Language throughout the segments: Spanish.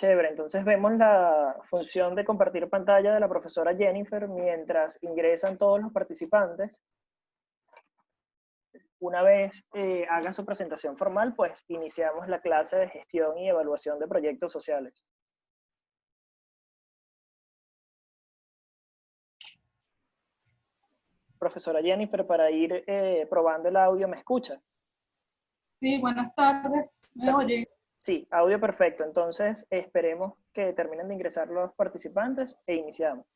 Chévere, entonces vemos la función de compartir pantalla de la profesora Jennifer mientras ingresan todos los participantes. Una vez haga su presentación formal, pues iniciamos la clase de gestión y evaluación de proyectos sociales. Profesora Jennifer, para ir probando el audio, ¿me escucha? Sí, buenas tardes. ¿Me oye? Sí, audio perfecto. Entonces esperemos que terminen de ingresar los participantes e iniciamos.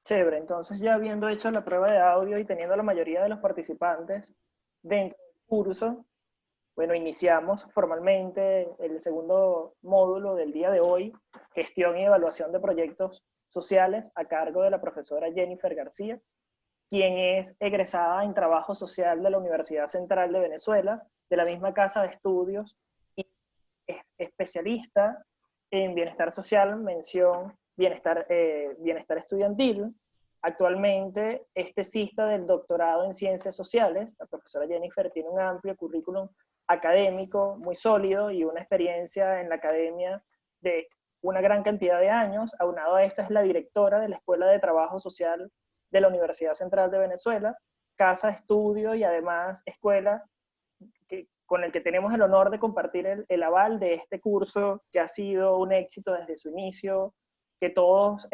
Chévere, entonces ya habiendo hecho la prueba de audio y teniendo la mayoría de los participantes dentro del curso, bueno, iniciamos formalmente el segundo módulo del día de hoy, gestión y evaluación de proyectos sociales, a cargo de la profesora Jennifer García, quien es egresada en trabajo social de la Universidad Central de Venezuela, de la misma casa de estudios, y es especialista en bienestar social, mención bienestar estudiantil. Actualmente es tesista del doctorado en ciencias sociales. La profesora Jennifer tiene un amplio currículum académico muy sólido y una experiencia en la academia de una gran cantidad de años. Aunado a esto, es la directora de la Escuela de Trabajo Social de la Universidad Central de Venezuela, casa de estudio y además escuela con el que tenemos el honor de compartir el aval de este curso que ha sido un éxito desde su inicio, que todos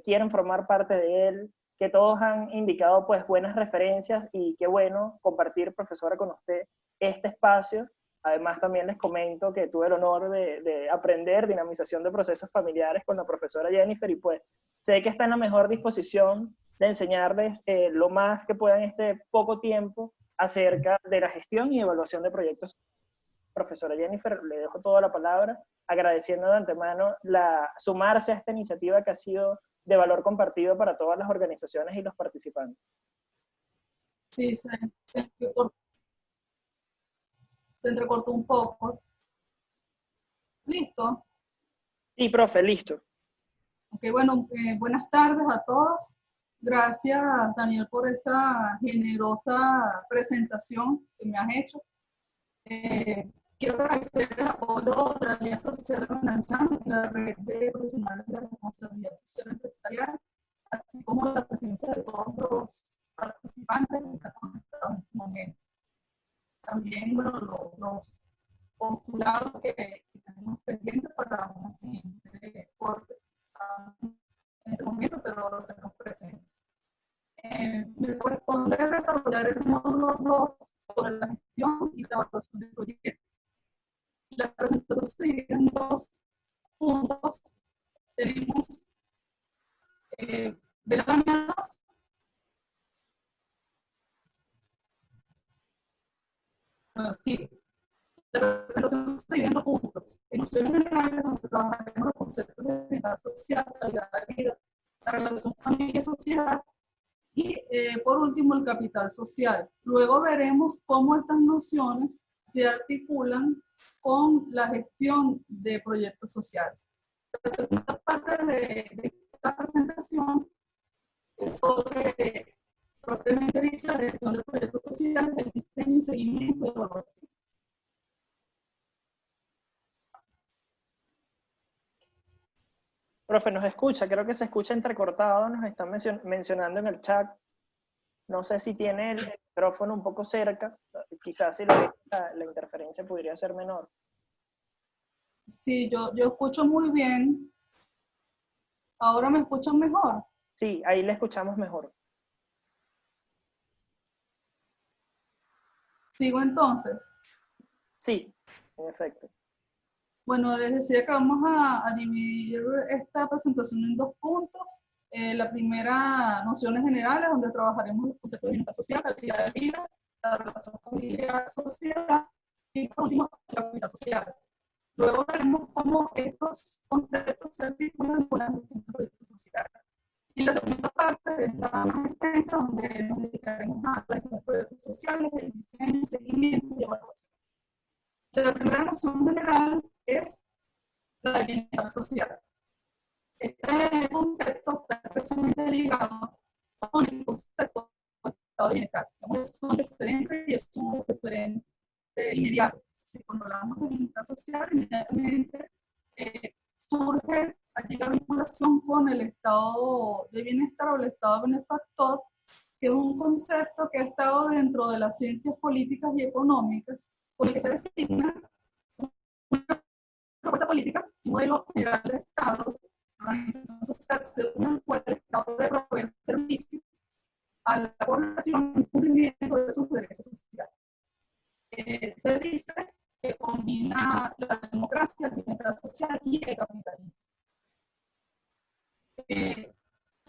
quieren formar parte de él, que todos han indicado pues buenas referencias, y qué bueno compartir, profesora, con usted este espacio. Además también les comento que tuve el honor de aprender dinamización de procesos familiares con la profesora Jennifer, y pues sé que está en la mejor disposición de enseñarles lo más que pueda en este poco tiempo acerca de la gestión y evaluación de proyectos. Profesora Jennifer, le dejo toda la palabra, agradeciendo de antemano sumarse a esta iniciativa que ha sido de valor compartido para todas las organizaciones y los participantes. Sí, se entrecortó un poco. ¿Listo? Sí, profe, listo. Ok, bueno, buenas tardes a todos. Gracias, Daniel, por esa generosa presentación que me has hecho. Quiero agradecer el apoyo de la Alianza Social de Mananchán, la red de profesionales de responsabilidad social empresarial, así como la presencia de todos los participantes que están conectados en este momento. También, bueno, los postulados que tenemos pendientes para una siguiente corte en este momento, pero lo tenemos presente. Me corresponde desarrollar el módulo 2 sobre la gestión y la evaluación del proyecto. La presentación se divide en dos puntos. Tenemos veladas. Sí, la presentación se divide en dos puntos. Emociones generales, donde trabajaremos los conceptos de bienestar social, calidad de vida, la relación familia y sociedad, y por último el capital social. Luego veremos cómo estas nociones se articulan con la gestión de proyectos sociales. La segunda parte de esta presentación es sobre, propiamente dicho, la gestión de proyectos sociales, el diseño y seguimiento de evaluación. Profe, nos escucha, creo que se escucha entrecortado, nos están mencionando en el chat. No sé si tiene el micrófono un poco cerca, quizás si la interferencia podría ser menor. Sí, yo escucho muy bien. ¿Ahora me escuchan mejor? Sí, ahí le escuchamos mejor. ¿Sigo entonces? Sí, en efecto. Bueno, les decía que vamos a dividir esta presentación en dos puntos. La primera, nociones generales, donde trabajaremos los conceptos de bienestar social, calidad de vida, la relación familiar-sociedad y, por último, la capital social. Luego veremos cómo estos conceptos se articulan con las distintas proyectos sociales. Y la segunda parte es la más extensa, donde nos dedicaremos a las distintas proyectos sociales, el diseño, seguimiento y evaluación. La primera noción general es la de bienestar social. Este concepto está precisamente ligado con el concepto de estado de bienestar. Es un antecedente y es un referente inmediato. Si cuando hablamos de bienestar social, inmediatamente surge allí la vinculación con el estado de bienestar o el estado benefactor, que es un concepto que ha estado dentro de las ciencias políticas y económicas, por el que se designa una propuesta política, un modelo general de Estado, organización social, según el cual el Estado debe proveer servicios a la población en cumplimiento de sus derechos sociales. Se dice que combina la democracia, el bienestar social y el capitalismo.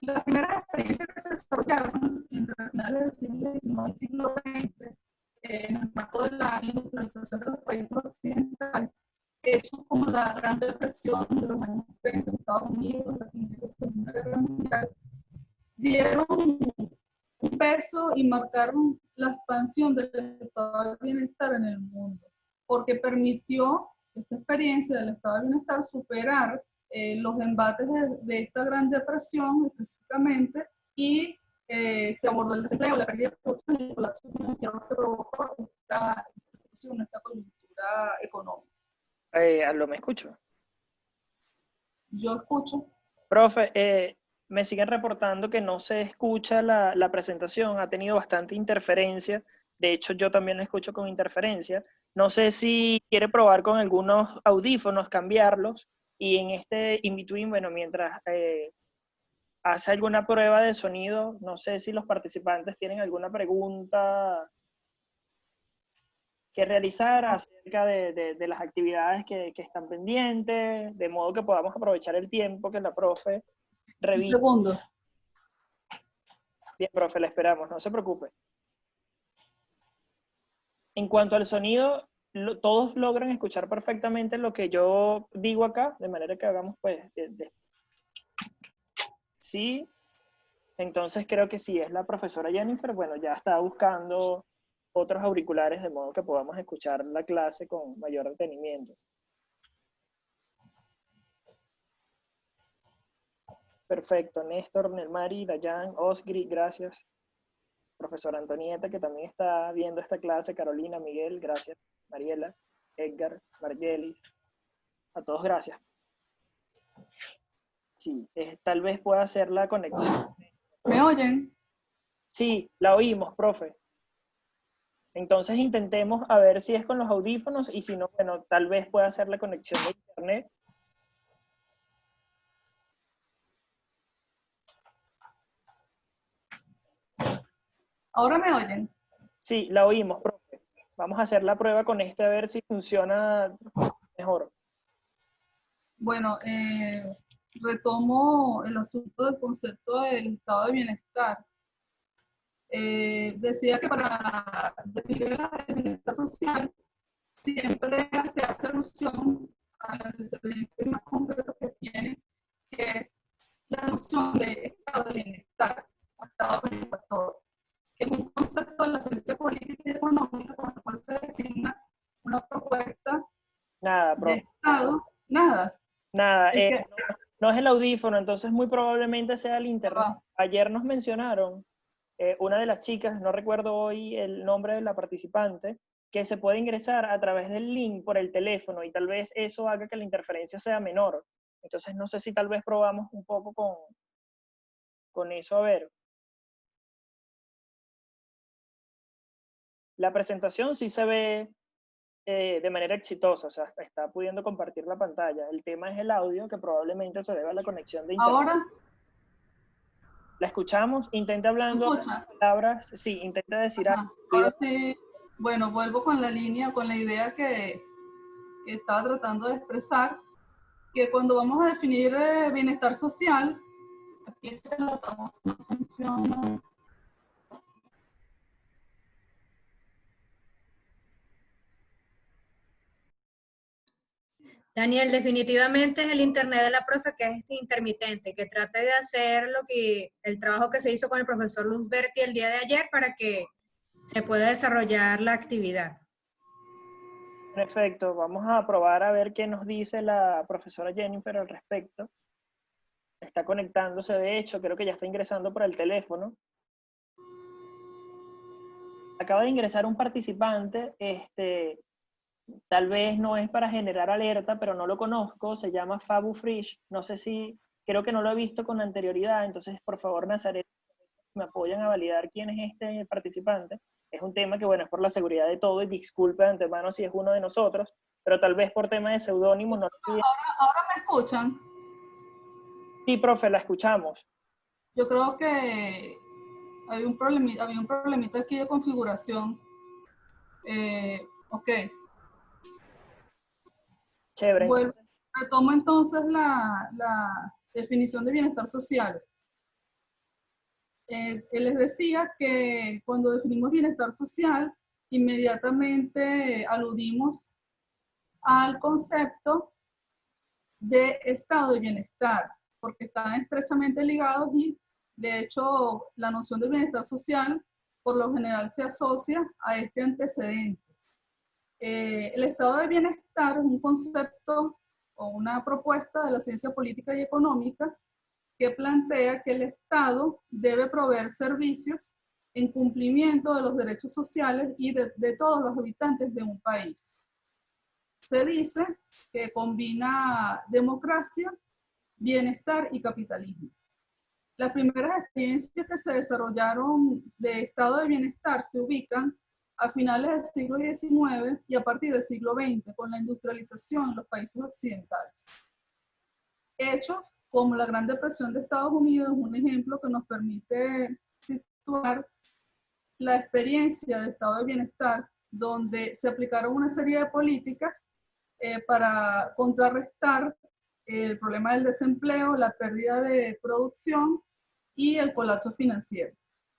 Las primeras experiencias que se desarrollaron entre finales del siglo XIX y siglo XX, en el marco de la industrialización de los países occidentales, hechos como la Gran Depresión de los años 30 en Estados Unidos, la Segunda Guerra Mundial, dieron un peso y marcaron la expansión del estado de bienestar en el mundo, porque permitió esta experiencia del estado de bienestar superar los embates de esta Gran Depresión específicamente, y se abordó el desempleo, la pérdida de producción y el colapso financiero que provocó esta situación, esta coyuntura económica. ¿Aló, me escucho? Yo escucho. Profe, me siguen reportando que no se escucha la presentación, ha tenido bastante interferencia. De hecho, yo también la escucho con interferencia. No sé si quiere probar con algunos audífonos, cambiarlos, y en este in-between, bueno, mientras hace alguna prueba de sonido, no sé si los participantes tienen alguna pregunta que realizar acerca de las actividades que están pendientes, de modo que podamos aprovechar el tiempo que la profe revisa. Un segundo. Bien, profe, la esperamos, no se preocupe. En cuanto al sonido, todos logran escuchar perfectamente lo que yo digo acá, de manera que hagamos pues sí. Entonces creo que si es la profesora Jennifer, bueno, ya está buscando otros auriculares de modo que podamos escuchar la clase con mayor detenimiento. Perfecto, Néstor, Nelmari, Dayan, Osgri, gracias. Profesora Antonieta, que también está viendo esta clase, Carolina, Miguel, gracias, Mariela. Edgar, Margelis, a todos gracias. Sí, tal vez pueda hacer la conexión. ¿Me oyen? Sí, la oímos, profe. Entonces intentemos a ver si es con los audífonos y si no, bueno, tal vez pueda hacer la conexión de internet. ¿Ahora me oyen? Sí, la oímos, profe. Vamos a hacer la prueba con este a ver si funciona mejor. Bueno, retomo el asunto del concepto del estado de bienestar. Decía que para definir el bienestar social siempre se hace alusión al antecedente más concreto que tiene, que es la noción de estado de bienestar, o estado benefactor, que es un concepto de la ciencia política y económica con el cual se designa una propuesta Nada, de profe. estado, nada. Nada, Es que, no es el audífono, entonces muy probablemente sea el internet. Ayer nos mencionaron, una de las chicas, no recuerdo hoy el nombre de la participante, que se puede ingresar a través del link por el teléfono y tal vez eso haga que la interferencia sea menor. Entonces no sé si tal vez probamos un poco con eso, a ver. La presentación sí se ve de manera exitosa, o sea, está pudiendo compartir la pantalla. El tema es el audio, que probablemente se deba a la conexión de internet. ahora, La escuchamos, intenta hablando escucha. palabras, sí, intenta decir algo. Ahora sí, bueno, vuelvo con la línea, con la idea que estaba tratando de expresar, que cuando vamos a definir bienestar social, aquí se notamos no funciona. Daniel, definitivamente es el internet de la profe que es intermitente, que trate de hacer el trabajo que se hizo con el profesor Luzberti el día de ayer para que se pueda desarrollar la actividad. Perfecto, vamos a probar a ver qué nos dice la profesora Jennifer al respecto. Está conectándose, de hecho, creo que ya está ingresando por el teléfono. Acaba de ingresar un participante, tal vez no es para generar alerta, pero no lo conozco, se llama Fabu Frisch, no sé si, creo que no lo he visto con anterioridad, entonces por favor Nazaret, me apoyan a validar quién es este participante. Es un tema que, bueno, es por la seguridad de todo y disculpe de antemano si es uno de nosotros, pero tal vez por tema de seudónimo no lo piden. Ahora me escuchan. Sí, profe, la escuchamos. Yo creo que había un problemita aquí de configuración. Ok. Chévere. Vuelvo, retomo entonces la definición de bienestar social. Les decía que cuando definimos bienestar social, inmediatamente aludimos al concepto de estado de bienestar, porque están estrechamente ligados y de hecho la noción de bienestar social por lo general se asocia a este antecedente. El estado de bienestar es un concepto o una propuesta de la ciencia política y económica que plantea que el Estado debe proveer servicios en cumplimiento de los derechos sociales y de todos los habitantes de un país. Se dice que combina democracia, bienestar y capitalismo. Las primeras experiencias que se desarrollaron de estado de bienestar se ubican a finales del siglo XIX y a partir del siglo XX con la industrialización en los países occidentales. Hechos como la Gran Depresión de Estados Unidos es un ejemplo que nos permite situar la experiencia de estado de bienestar, donde se aplicaron una serie de políticas para contrarrestar el problema del desempleo, la pérdida de producción y el colapso financiero,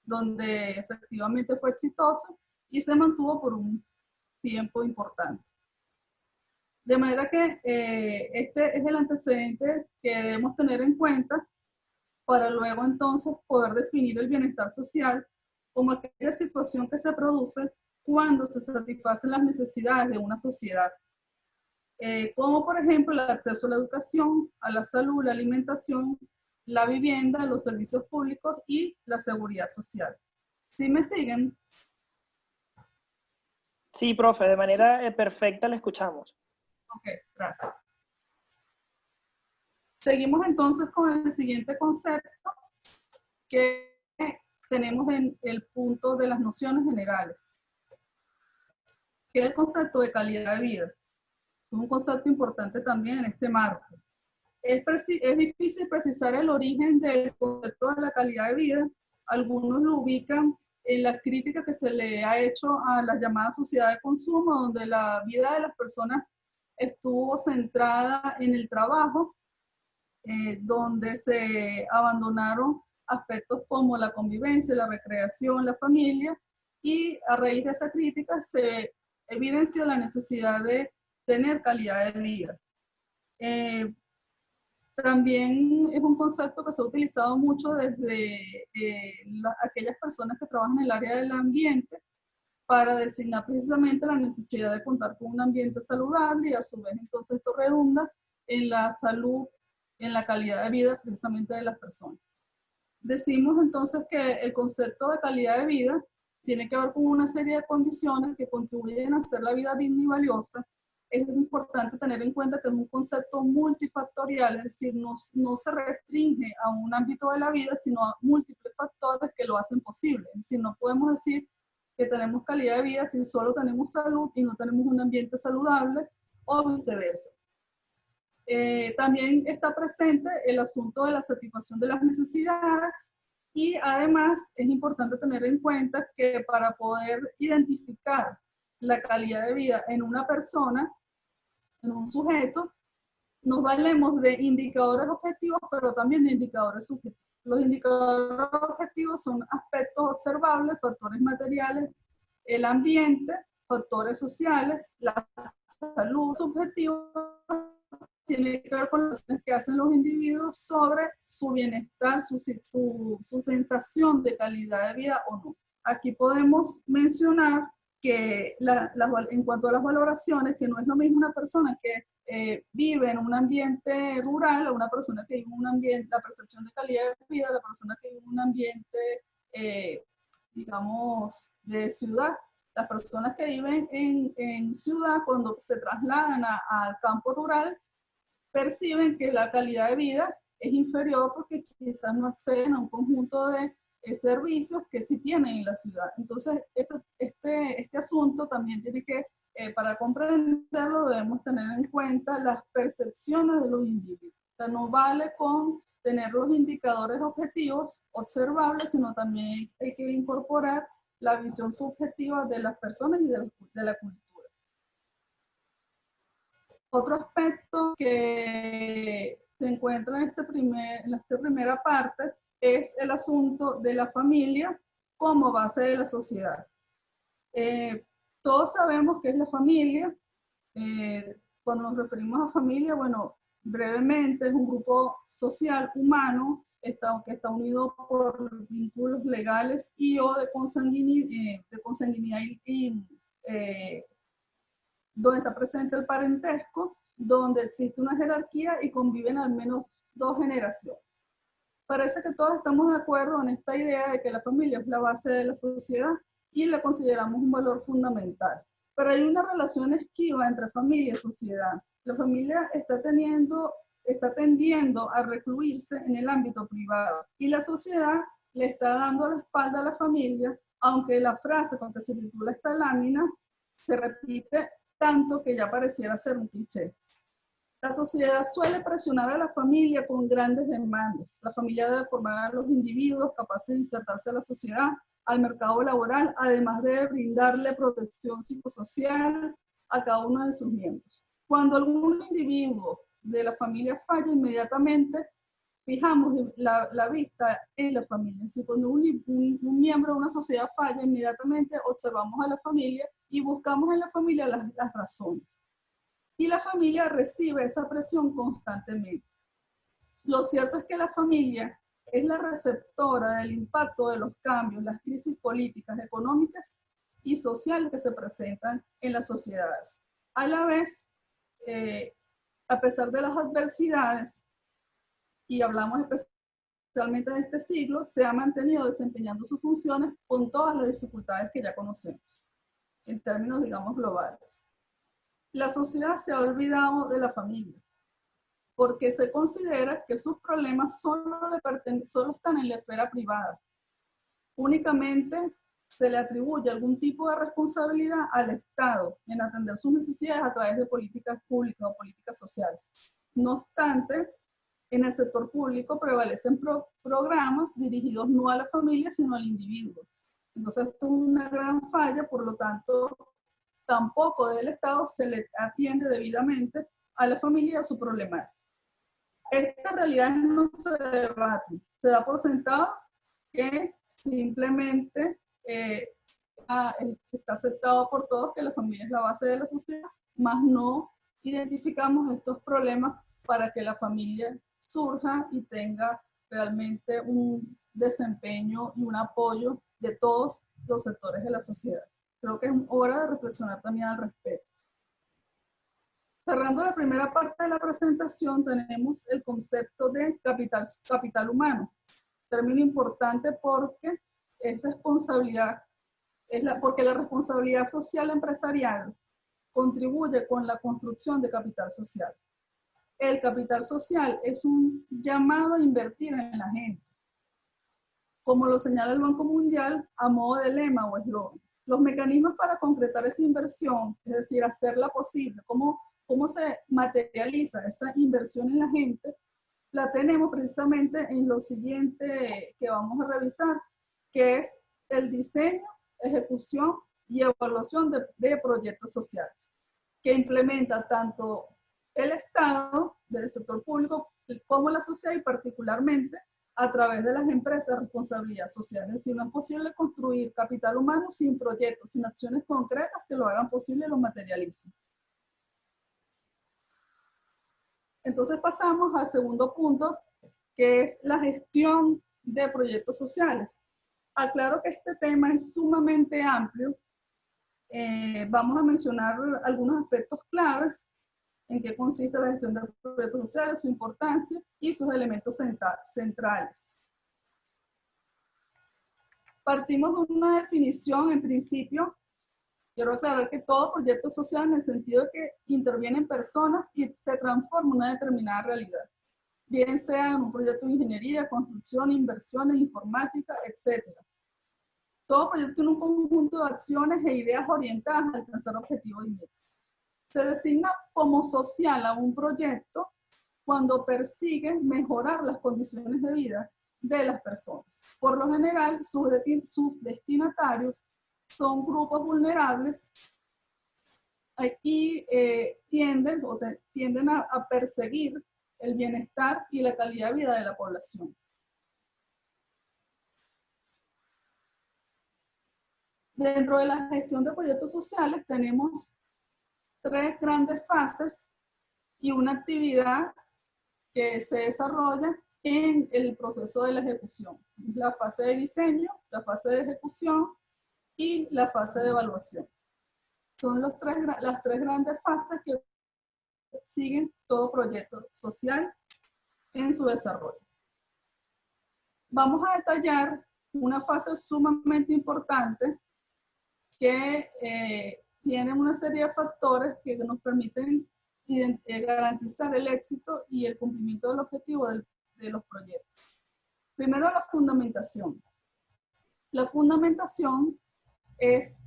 donde efectivamente fue exitoso y se mantuvo por un tiempo importante. De manera que este es el antecedente que debemos tener en cuenta para luego entonces poder definir el bienestar social como aquella situación que se produce cuando se satisfacen las necesidades de una sociedad, como por ejemplo el acceso a la educación, a la salud, la alimentación, la vivienda, los servicios públicos y la seguridad social. ¿Sí me siguen? Sí, profe, de manera perfecta la escuchamos. Ok, gracias. Seguimos entonces con el siguiente concepto que tenemos en el punto de las nociones generales, que es el concepto de calidad de vida. Es un concepto importante también en este marco. Es difícil precisar el origen del concepto de la calidad de vida. Algunos lo ubican en la crítica que se le ha hecho a la llamada sociedad de consumo, donde la vida de las personas estuvo centrada en el trabajo, donde se abandonaron aspectos como la convivencia, la recreación, la familia, y a raíz de esa crítica se evidenció la necesidad de tener calidad de vida. También es un concepto que se ha utilizado mucho desde aquellas personas que trabajan en el área del ambiente para designar precisamente la necesidad de contar con un ambiente saludable, y a su vez entonces esto redunda en la salud, en la calidad de vida precisamente de las personas. Decimos entonces que el concepto de calidad de vida tiene que ver con una serie de condiciones que contribuyen a hacer la vida digna y valiosa. Es importante tener en cuenta que es un concepto multifactorial, es decir, no se restringe a un ámbito de la vida, sino a múltiples factores que lo hacen posible. Es decir, no podemos decir que tenemos calidad de vida si solo tenemos salud y no tenemos un ambiente saludable, o viceversa. También está presente el asunto de la satisfacción de las necesidades, y además es importante tener en cuenta que para poder identificar la calidad de vida en una persona, en un sujeto, nos valemos de indicadores objetivos, pero también de indicadores subjetivos. Los indicadores objetivos son aspectos observables, factores materiales, el ambiente, factores sociales, la salud. Subjetivos tiene que ver con las acciones que hacen los individuos sobre su bienestar, su sensación de calidad de vida o no. Aquí podemos mencionar que en cuanto a las valoraciones, que no es lo mismo una persona que vive en un ambiente rural a una persona que vive en un ambiente, la percepción de calidad de vida, la persona que vive en un ambiente, digamos, de ciudad. Las personas que viven en ciudad, cuando se trasladan al campo rural, perciben que la calidad de vida es inferior porque quizás no acceden a un conjunto de servicios que sí tienen en la ciudad. Entonces, este asunto también tiene que, para comprenderlo, debemos tener en cuenta las percepciones de los individuos. O sea, no vale con tener los indicadores objetivos observables, sino también hay que incorporar la visión subjetiva de las personas y de la cultura. Otro aspecto que se encuentra en esta primera parte es el asunto de la familia como base de la sociedad. Todos sabemos qué es la familia. Cuando nos referimos a familia, bueno, brevemente es un grupo social humano que está unido por vínculos legales y o de consanguinidad y donde está presente el parentesco, donde existe una jerarquía y conviven al menos 2 generaciones. Parece que todos estamos de acuerdo en esta idea de que la familia es la base de la sociedad y la consideramos un valor fundamental. Pero hay una relación esquiva entre familia y sociedad. La familia está tendiendo a recluirse en el ámbito privado y la sociedad le está dando la espalda a la familia, aunque la frase con que se titula esta lámina se repite tanto que ya pareciera ser un cliché. La sociedad suele presionar a la familia con grandes demandas. La familia debe formar a los individuos capaces de insertarse a la sociedad, al mercado laboral, además de brindarle protección psicosocial a cada uno de sus miembros. Cuando algún individuo de la familia falla, inmediatamente fijamos la vista en la familia. Si cuando un miembro de una sociedad falla, inmediatamente observamos a la familia y buscamos en la familia las razones. Y la familia recibe esa presión constantemente. Lo cierto es que la familia es la receptora del impacto de los cambios, las crisis políticas, económicas y sociales que se presentan en las sociedades. A la vez, a pesar de las adversidades, y hablamos especialmente en este siglo, se ha mantenido desempeñando sus funciones con todas las dificultades que ya conocemos. en términos, digamos, globales. La sociedad se ha olvidado de la familia, porque se considera que sus problemas solo están en la esfera privada. Únicamente se le atribuye algún tipo de responsabilidad al Estado en atender sus necesidades a través de políticas públicas o políticas sociales. No obstante, en el sector público prevalecen programas dirigidos no a la familia, sino al individuo. Entonces, esto es una gran falla, por lo tanto, tampoco del Estado se le atiende debidamente a la familia y a su problemática. Esta realidad no se debate, se da por sentado que simplemente está aceptado por todos que la familia es la base de la sociedad, más no identificamos estos problemas para que la familia surja y tenga realmente un desempeño y un apoyo de todos los sectores de la sociedad. Creo que es hora de reflexionar también al respecto. Cerrando la primera parte de la presentación, tenemos el concepto de capital humano. Término importante porque es responsabilidad, porque la responsabilidad social empresarial contribuye con la construcción de capital social. El capital social es un llamado a invertir en la gente. Como lo señala el Banco Mundial, a modo de lema o eslogan. Los mecanismos para concretar esa inversión, es decir, hacerla posible, cómo se materializa esa inversión en la gente, la tenemos precisamente en lo siguiente que vamos a revisar, que es el diseño, ejecución y evaluación de proyectos sociales, que implementa tanto el Estado, del sector público, como la sociedad y particularmente a través de las empresas de responsabilidad social. Es decir, no es posible construir capital humano sin proyectos, sin acciones concretas que lo hagan posible y lo materialicen. Entonces pasamos al segundo punto, que es la gestión de proyectos sociales. Aclaro que este tema es sumamente amplio. Vamos a mencionar algunos aspectos claves en qué consiste la gestión de proyectos sociales, su importancia y sus elementos centrales. Partimos de una definición, en principio. Quiero aclarar que todo proyecto social en el sentido de que intervienen personas y se transforma en una determinada realidad. Bien sea en un proyecto de ingeniería, construcción, inversiones, informática, etc. Todo proyecto tiene un conjunto de acciones e ideas orientadas a alcanzar objetivos y metas. Se designa como social a un proyecto cuando persigue mejorar las condiciones de vida de las personas. Por lo general, sus destinatarios son grupos vulnerables y tienden a perseguir el bienestar y la calidad de vida de la población. Dentro de la gestión de proyectos sociales tenemos tres grandes fases y una actividad que se desarrolla en el proceso de la ejecución. La fase de diseño, la fase de ejecución y la fase de evaluación. Son las tres grandes fases que siguen todo proyecto social en su desarrollo. Vamos a detallar una fase sumamente importante que tiene una serie de factores que nos permiten garantizar el éxito y el cumplimiento del objetivo de los proyectos. Primero, la fundamentación. La fundamentación es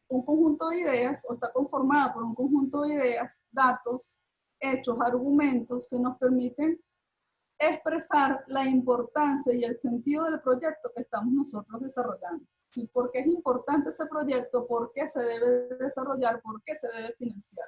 un conjunto de ideas, o está conformada por un conjunto de ideas, datos, hechos, argumentos que nos permiten expresar la importancia y el sentido del proyecto que estamos nosotros desarrollando. ¿Sí? ¿Por qué es importante ese proyecto? ¿Por qué se debe desarrollar? ¿Por qué se debe financiar?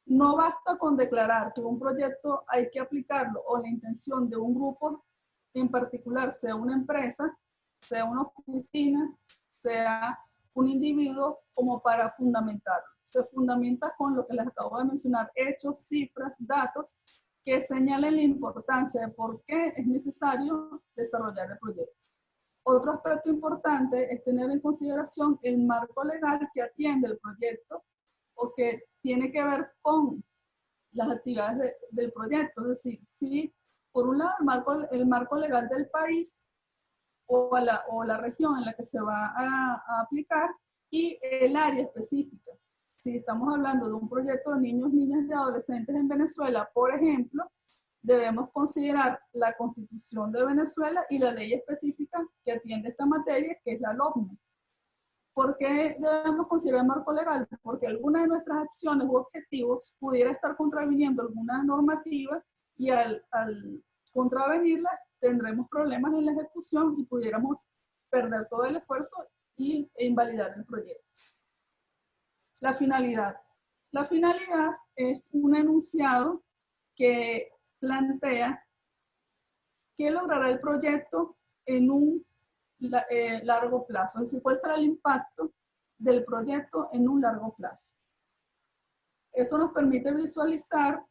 No basta con declarar que un proyecto hay que aplicarlo o la intención de un grupo en particular, sea una empresa, sea una oficina, sea un individuo, como para fundamentarlo. Se fundamenta con lo que les acabo de mencionar, hechos, cifras, datos, que señalen la importancia de por qué es necesario desarrollar el proyecto. Otro aspecto importante es tener en consideración el marco legal que atiende el proyecto o que tiene que ver con las actividades del proyecto. Es decir, si por un lado el marco legal del país o la región en la que se va a aplicar y el área específica. Si estamos hablando de un proyecto de niños, niñas y adolescentes en Venezuela, por ejemplo, debemos considerar la Constitución de Venezuela y la ley específica que atiende esta materia, que es la LOGNE. ¿Por qué debemos considerar el marco legal? Porque alguna de nuestras acciones u objetivos pudiera estar contraviniendo alguna normativa y al contravenirla tendremos problemas en la ejecución y pudiéramos perder todo el esfuerzo e invalidar el proyecto. La finalidad. La finalidad es un enunciado que plantea qué logrará el proyecto en un largo plazo, es decir, cuál será el impacto del proyecto en un largo plazo. Eso nos permite visualizar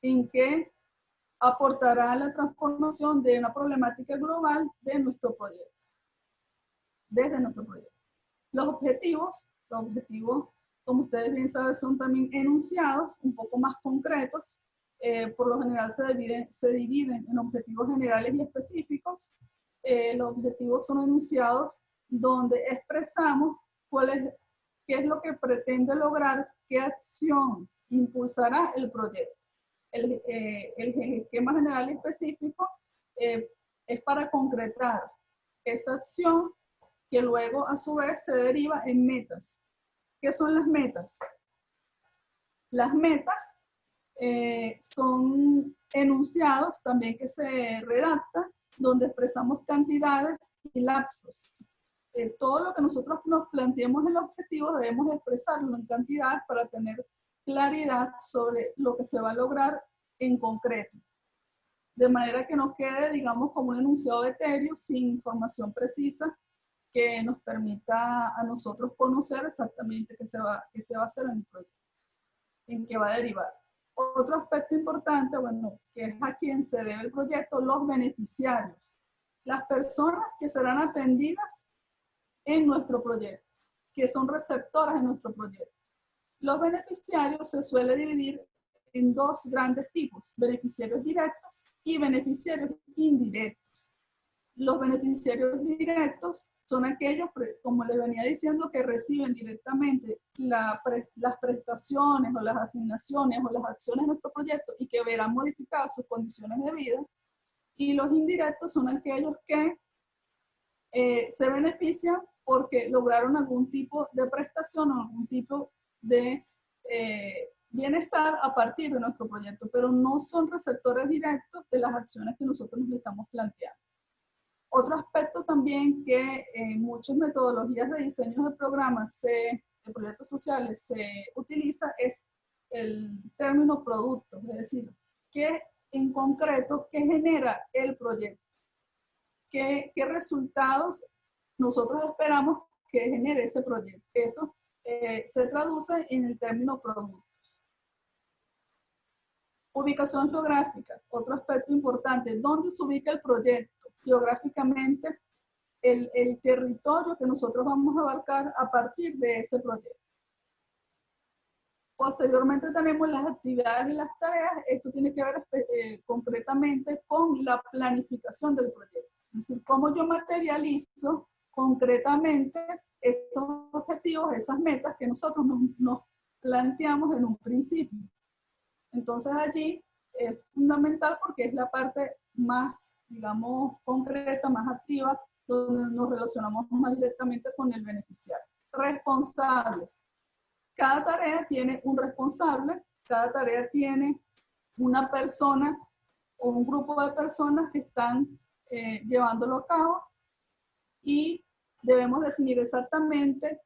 en qué aportará la transformación de una problemática global de nuestro proyecto, desde nuestro proyecto. Los objetivos, como ustedes bien saben, son también enunciados un poco más concretos. Por lo general se dividen en objetivos generales y específicos. Los objetivos son enunciados donde expresamos qué es lo que pretende lograr, qué acción impulsará el proyecto. El esquema general y específico es para concretar esa acción que luego a su vez se deriva en metas. ¿Qué son las metas? Las metas son enunciados también que se redactan, donde expresamos cantidades y lapsos. Todo lo que nosotros nos planteemos en el objetivo debemos expresarlo en cantidades para tener claridad sobre lo que se va a lograr en concreto. De manera que no quede, digamos, como un enunciado etéreo sin información precisa que nos permita a nosotros conocer exactamente qué se va a hacer en el proyecto, en qué va a derivar. Otro aspecto importante, bueno, que es a quien se debe el proyecto, los beneficiarios, las personas que serán atendidas en nuestro proyecto, que son receptoras en nuestro proyecto. Los beneficiarios se suele dividir en dos grandes tipos, beneficiarios directos y beneficiarios indirectos. Los beneficiarios directos son aquellos, como les venía diciendo, que reciben directamente las prestaciones o las asignaciones o las acciones de nuestro proyecto y que verán modificadas sus condiciones de vida. Y los indirectos son aquellos que se benefician porque lograron algún tipo de prestación o algún tipo de bienestar a partir de nuestro proyecto, pero no son receptores directos de las acciones que nosotros nos estamos planteando. Otro aspecto también que en muchas metodologías de diseño de programas de proyectos sociales se utiliza es el término producto, es decir, que en concreto, ¿qué genera el proyecto? ¿Qué resultados nosotros esperamos que genere ese proyecto? Eso se traduce en el término productos. Ubicación geográfica, otro aspecto importante. ¿Dónde se ubica el proyecto? Geográficamente, el territorio que nosotros vamos a abarcar a partir de ese proyecto. Posteriormente tenemos las actividades y las tareas. Esto tiene que ver concretamente con la planificación del proyecto. Es decir, cómo yo materializo concretamente esos objetivos, esas metas que nosotros nos planteamos en un principio. Entonces allí es fundamental porque es la parte más, digamos, concreta, más activa, donde nos relacionamos más directamente con el beneficiario. Responsables. Cada tarea tiene un responsable, cada tarea tiene una persona o un grupo de personas que están llevándolo a cabo y debemos definir exactamente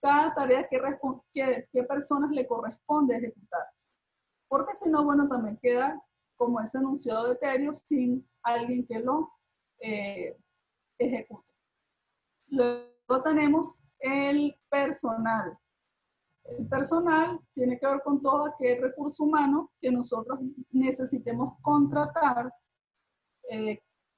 cada tarea qué personas le corresponde ejecutar. Porque si no, bueno, también queda como ese enunciado de etéreo sin alguien que lo ejecute. Luego tenemos el personal. El personal tiene que ver con todo aquel recurso humano que nosotros necesitemos contratar,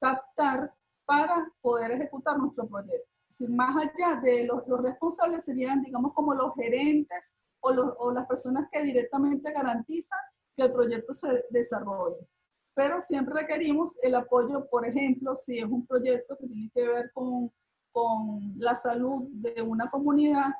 captar para poder ejecutar nuestro proyecto. Es decir, más allá de los responsables serían, digamos, como los gerentes o las personas que directamente garantizan que el proyecto se desarrolle. Pero siempre requerimos el apoyo, por ejemplo, si es un proyecto que tiene que ver con con la salud de una comunidad,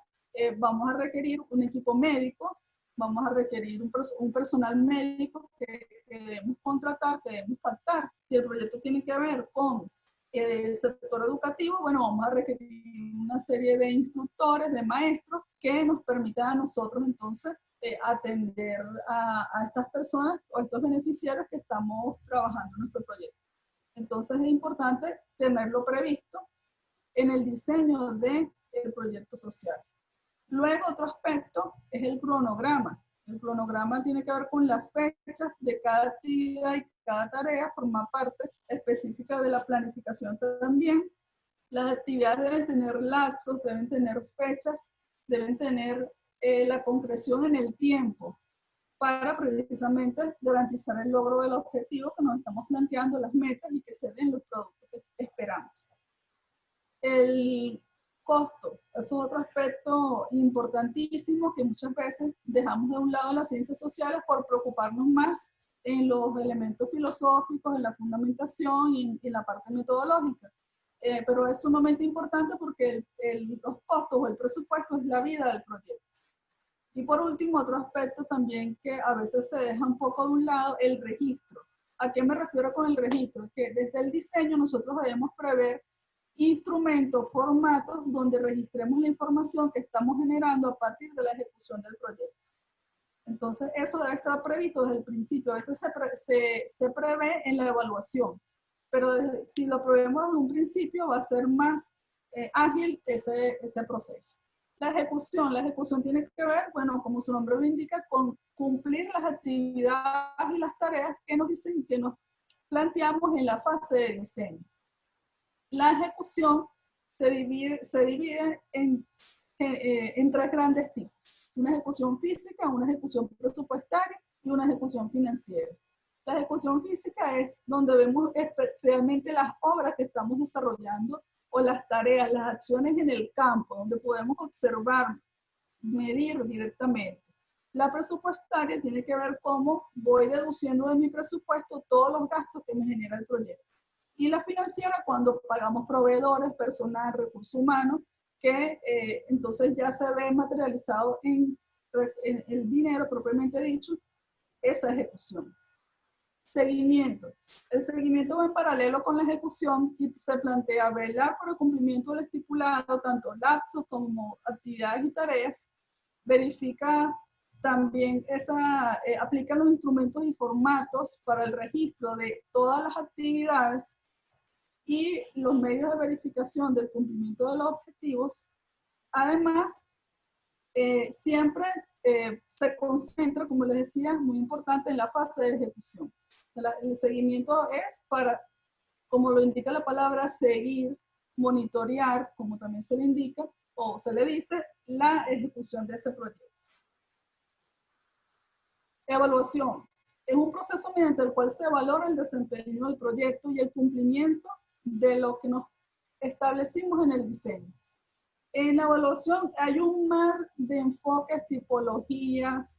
vamos a requerir un equipo médico, vamos a requerir un personal médico que debemos contratar, que debemos captar. Si el proyecto tiene que ver con el sector educativo, bueno, vamos a requerir una serie de instructores, de maestros, que nos permitan a nosotros entonces atender a estas personas o a estos beneficiarios que estamos trabajando en nuestro proyecto. Entonces es importante tenerlo previsto en el diseño del proyecto social. Luego, otro aspecto es el cronograma. El cronograma tiene que ver con las fechas de cada actividad y cada tarea, forma parte específica de la planificación también. Las actividades deben tener lapsos, deben tener fechas, deben tener la concreción en el tiempo para precisamente garantizar el logro del objetivo que nos estamos planteando, las metas y que se den los productos que esperamos. El costo, eso es otro aspecto importantísimo que muchas veces dejamos de un lado las ciencias sociales por preocuparnos más en los elementos filosóficos, en la fundamentación y en la parte metodológica. Pero es sumamente importante porque los costos o el presupuesto es la vida del proyecto. Y por último, otro aspecto también que a veces se deja un poco de un lado, el registro. ¿A qué me refiero con el registro? Que desde el diseño nosotros debemos prever instrumentos, formatos donde registremos la información que estamos generando a partir de la ejecución del proyecto. Entonces, eso debe estar previsto desde el principio. A veces se prevé en la evaluación, pero si lo prevemos desde un principio va a ser más ágil ese proceso. La ejecución tiene que ver, bueno, como su nombre lo indica, con cumplir las actividades y las tareas que nos planteamos en la fase de diseño. La ejecución se divide en tres grandes tipos. Una ejecución física, una ejecución presupuestaria y una ejecución financiera. La ejecución física es donde vemos realmente las obras que estamos desarrollando o las tareas, las acciones en el campo, donde podemos observar, medir directamente. La presupuestaria tiene que ver cómo voy deduciendo de mi presupuesto todos los gastos que me genera el proyecto. Y la financiera, cuando pagamos proveedores, personal, recursos humanos, que entonces ya se ve materializado en el dinero propiamente dicho, esa ejecución. Seguimiento. El seguimiento va en paralelo con la ejecución y se plantea velar por el cumplimiento del estipulado, tanto lapsos como actividades y tareas. Verifica también aplica los instrumentos y formatos para el registro de todas las actividades y los medios de verificación del cumplimiento de los objetivos. Además, siempre se concentra, como les decía, muy importante en la fase de ejecución. El seguimiento es para, como lo indica la palabra, seguir, monitorear, como también se le indica, o se le dice, la ejecución de ese proyecto. Evaluación. Es un proceso mediante el cual se valora el desempeño del proyecto y el cumplimiento de lo que nos establecimos en el diseño. En la evaluación hay un mar de enfoques, tipologías,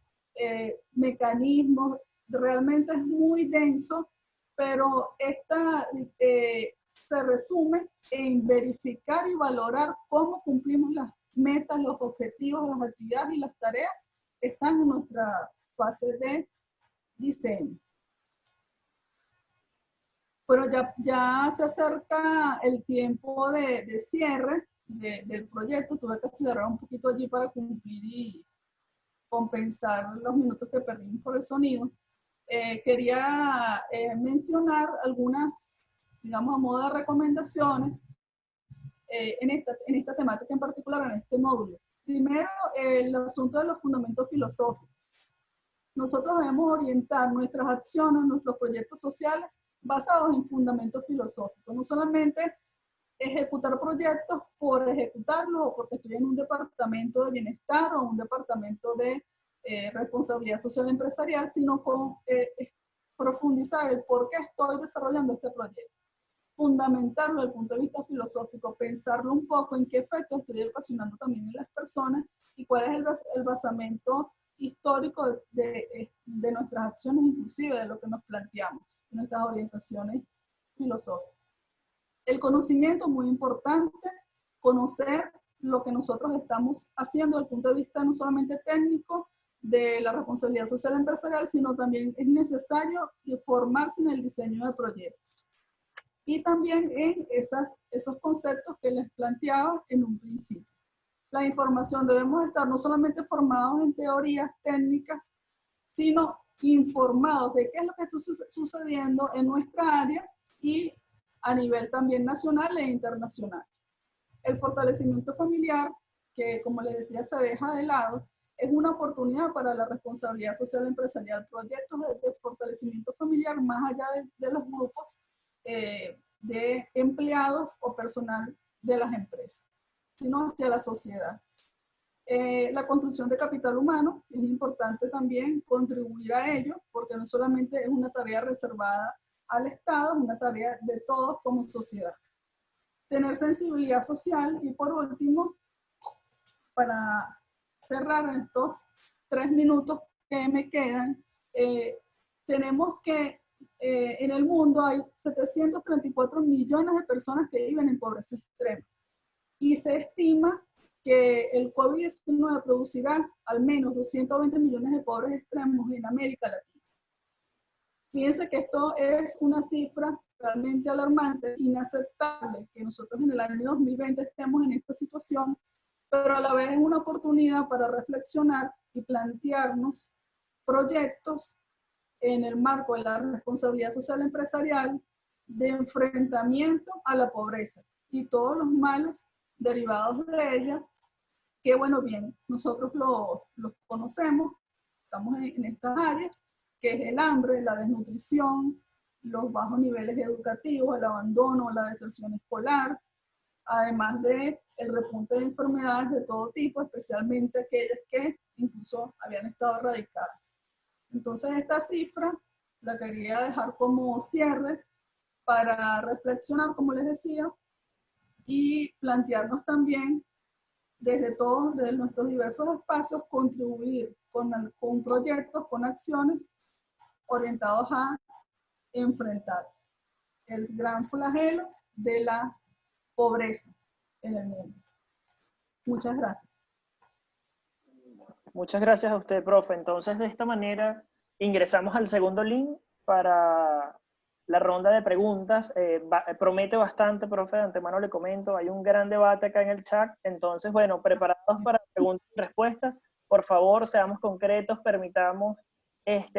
mecanismos, realmente es muy denso, pero esta se resume en verificar y valorar cómo cumplimos las metas, los objetivos, las actividades y las tareas que están en nuestra fase de diseño. Pero ya se acerca el tiempo de cierre del proyecto. Tuve que acelerar un poquito allí para cumplir y compensar los minutos que perdimos por el sonido. Quería mencionar algunas, digamos, a modo de recomendaciones en esta temática en particular, en este módulo. Primero, el asunto de los fundamentos filosóficos. Nosotros debemos orientar nuestras acciones, nuestros proyectos sociales basados en fundamentos filosóficos. No solamente ejecutar proyectos por ejecutarlos o porque estoy en un departamento de bienestar o un departamento de responsabilidad social empresarial, sino con profundizar el por qué estoy desarrollando este proyecto. Fundamentarlo desde el punto de vista filosófico, pensarlo un poco en qué efecto estoy ocasionando también en las personas y cuál es el basamento histórico de nuestras acciones, inclusive de lo que nos planteamos, de nuestras orientaciones filosóficas. El conocimiento, muy importante, conocer lo que nosotros estamos haciendo desde el punto de vista no solamente técnico de la responsabilidad social empresarial, sino también es necesario formarse en el diseño de proyectos. Y también en esos conceptos que les planteaba en un principio. La información, debemos estar no solamente formados en teorías técnicas, sino informados de qué es lo que está sucediendo en nuestra área y a nivel también nacional e internacional. El fortalecimiento familiar, que como les decía se deja de lado, es una oportunidad para la responsabilidad social empresarial, proyectos de fortalecimiento familiar más allá de los grupos de empleados o personal de las empresas, sino hacia la sociedad. La construcción de capital humano, es importante también contribuir a ello, porque no solamente es una tarea reservada al Estado, es una tarea de todos como sociedad. Tener sensibilidad social y por último, para cerrar en estos 3 minutos que me quedan, tenemos que en el mundo hay 734 millones de personas que viven en pobreza extrema y se estima que el COVID-19 producirá al menos 220 millones de pobres extremos en América Latina. Fíjense que esto es una cifra realmente alarmante, inaceptable que nosotros en el año 2020 estemos en esta situación, pero a la vez es una oportunidad para reflexionar y plantearnos proyectos en el marco de la responsabilidad social empresarial de enfrentamiento a la pobreza y todos los males derivados de ella, que bueno, bien, nosotros los conocemos, estamos en estas áreas, que es el hambre, la desnutrición, los bajos niveles educativos, el abandono, la deserción escolar, además de el repunte de enfermedades de todo tipo, especialmente aquellas que incluso habían estado erradicadas. Entonces esta cifra la quería dejar como cierre para reflexionar, como les decía, y plantearnos también desde nuestros diversos espacios, contribuir con proyectos, con acciones orientados a enfrentar el gran flagelo de la pobreza en el mundo. Muchas gracias. Muchas gracias a usted, profe. Entonces, de esta manera, ingresamos al segundo link para la ronda de preguntas. Promete bastante, profe, de antemano le comento. Hay un gran debate acá en el chat. Entonces, bueno, preparados para preguntas y respuestas. Por favor, seamos concretos, permitamos,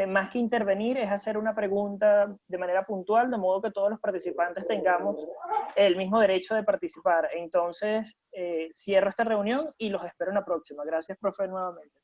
más que intervenir, es hacer una pregunta de manera puntual, de modo que todos los participantes tengamos el mismo derecho de participar. Entonces, cierro esta reunión y los espero en la próxima. Gracias, profe, nuevamente.